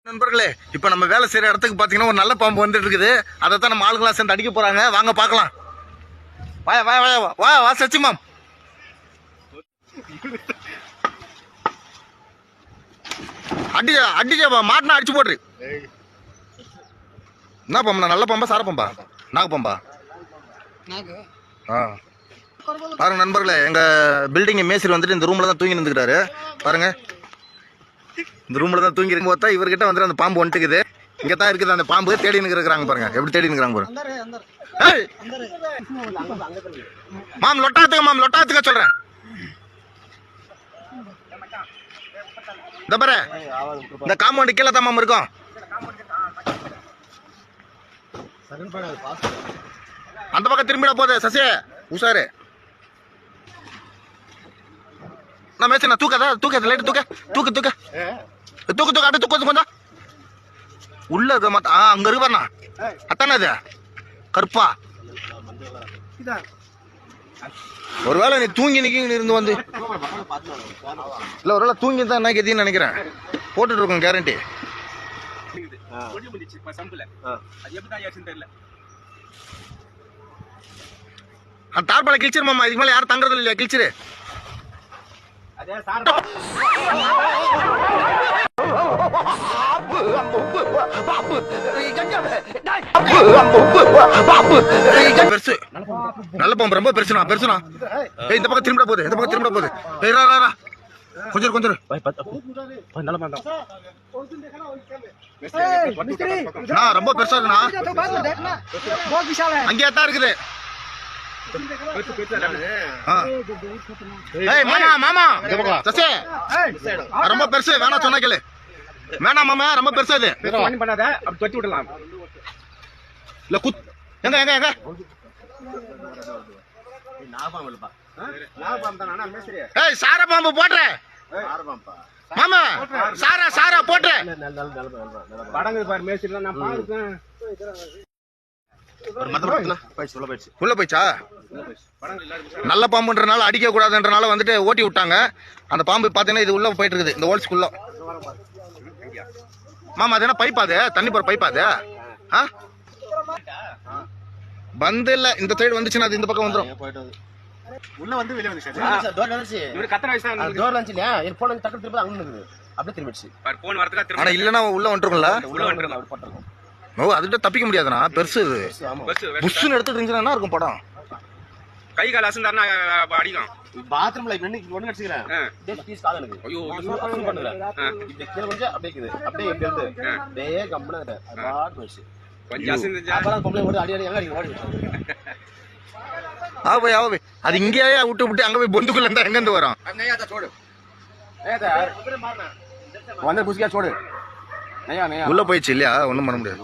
நண்பர்களே, இப்ப நம்ம வேலை செய்யற இடத்துக்கு பாத்தீங்கன்னா ஒரு நல்ல பாம்பு வந்துட்டு இருக்குது. அதைத்தான் நம்ம ஆளுங்களா சேர்ந்து அடிக்க போறாங்க. வாங்க பாக்கலாம். வா வா வா வா வா சச்சி மாம். அடிச்சா மாட்டினா அடிச்சு போடுறு. என்ன பாம்பா? நல்ல பாம்பா சார பாம்பா? நாக பாம்பா? பாருங்க நண்பர்களே, எங்க பில்டிங் மேஸ்திரி வந்துட்டு இந்த ரூம்ல தான் தூங்கி நின்றுக்கிறாரு. பாருங்க, இந்த ரூம்ல தான் தூங்கி இருக்கும் போது இவர்கிட்ட வந்து அந்த பாம்பு வந்துட்டுக்குது. இங்க தான் இருக்குது அந்த பாம்பு. தேடி நிற்கிறாங்க பாருங்க, எப்படி தேடி நிற்கிறாங்க பாருங்க. மாம் லொட்டாத்துக்க, மாம் லொட்டாத்துக்க சொல்றேன். இந்த பாரு, இந்த காம்பவுண்ட் கீழே தான் மாம் இருக்கும். அந்த பக்கம் திரும்பிட போகுது. சசி உஷாரு. நான் மேய்ச்சி நான் தூக்காத, தூக்க லைட் தூக்க, தூக்கு தூக்க தூக்கு தூக்க, அப்படியே தூக்க கொஞ்சம் உள்ள இருக்க மாட்டா. அங்க இருக்கு பாருண்ணா, அத்தானே அது கருப்பா. ஒருவேளை நீ தூங்கி நிக்க இருந்து வந்து இல்ல, ஒருவேளை தூங்கி தான் என்ன கேத்தின்னு நினைக்கிறேன். போட்டுட்டு இருக்கோம் கேரண்டி. தார்பாலை கிழிச்சிரு மாமா. இதுக்கு மேல யாரும் தங்குறது இல்லையா? கிழிச்சிரு. பெருசு நல்ல பாம்பு, ரொம்ப பெருசுனா பெருசுனா. இந்த பக்கம் திரும்ப போகுது, இந்த பக்கம் திரும்ப போகுது. கொஞ்சம் கொஞ்சம் ரொம்ப பெருசா இருக்குண்ணா. அங்கேயே தான் இருக்குது. ரொம்ப பெருசு வேணா சொன்ன கேளு. வேணாம் மாமா, ரொம்ப பெருசா இது. இல்ல குத் எங்க எங்க எங்க சார பாம்பு போடுற மாமா. சாரா சாரா போடுற. உள்ள போயிடுச்சா? நல்ல பாம்புன்றனால அடிக்க கூடாதுன்றனால வந்துட்டு ஓட்டி விட்டாங்க. அந்த பாம்பு பாத்தீங்கன்னா இது உள்ள போயிட்டு இருக்குது, இந்த ஹோல்ஸ்குள்ள. மாமா அது என்ன பைப்பா? அது தண்ணி போற பைப்பா? அது வந்து இல்ல, இந்த சைடு வந்துச்சுன்னா அது இந்த பக்கம் வந்துடும். உள்ள வந்து வெளிய வந்து டோர் வந்துச்சு. இவரு கத்தற வயசா டோர் வந்துச்சுல, என் போன் டக்கு திருப்பி அங்க நிக்குது. அப்படியே திரும்பிடுச்சு. போன் வரதுக்கு திரும்ப. ஆனா இல்லனா உள்ள வந்துருக்கும்ல. உள்ள வந்துரும், அப்படி பண்றோம். ஓ, அதுட்ட தப்பிக்க முடியாதுனா. பெருசு இது. புஷ்னு எடுத்துட்டு இருந்துச்சுனா என்ன இருக்கும் படம்? கை கால் அசந்தாருனா அடிக்கும். பாத்ரூம்ல இன்னைக்கு ஒண்ணு அடிச்சுக்கிறேன். டேய் பீஸ் கால் எனக்கு. ஐயோ இது பண்ணுங்க. இப்படி கீழ கொஞ்சம் அப்படியே இருக்குது. அப்படியே இங்க இருந்து டேய் கம்பள கிட்ட அபாட் போச்சு. கொஞ்சம் அசந்தா அப்புறம் பொம்பளை ஓடி அடி அடி எங்க அடிங்க ஓடி. ஆவே ஆவே அது இங்கேயே விட்டு விட்டு அங்க போய் பொந்துக்குள்ள இருந்தா எங்க இருந்து வரும்? நையா தா छोड़ ஏதா வந்து புஸ்கியா छोड़ நையா நையா உள்ள போயிச்சு இல்லையா? ஒண்ணும் பண்ண முடியாது.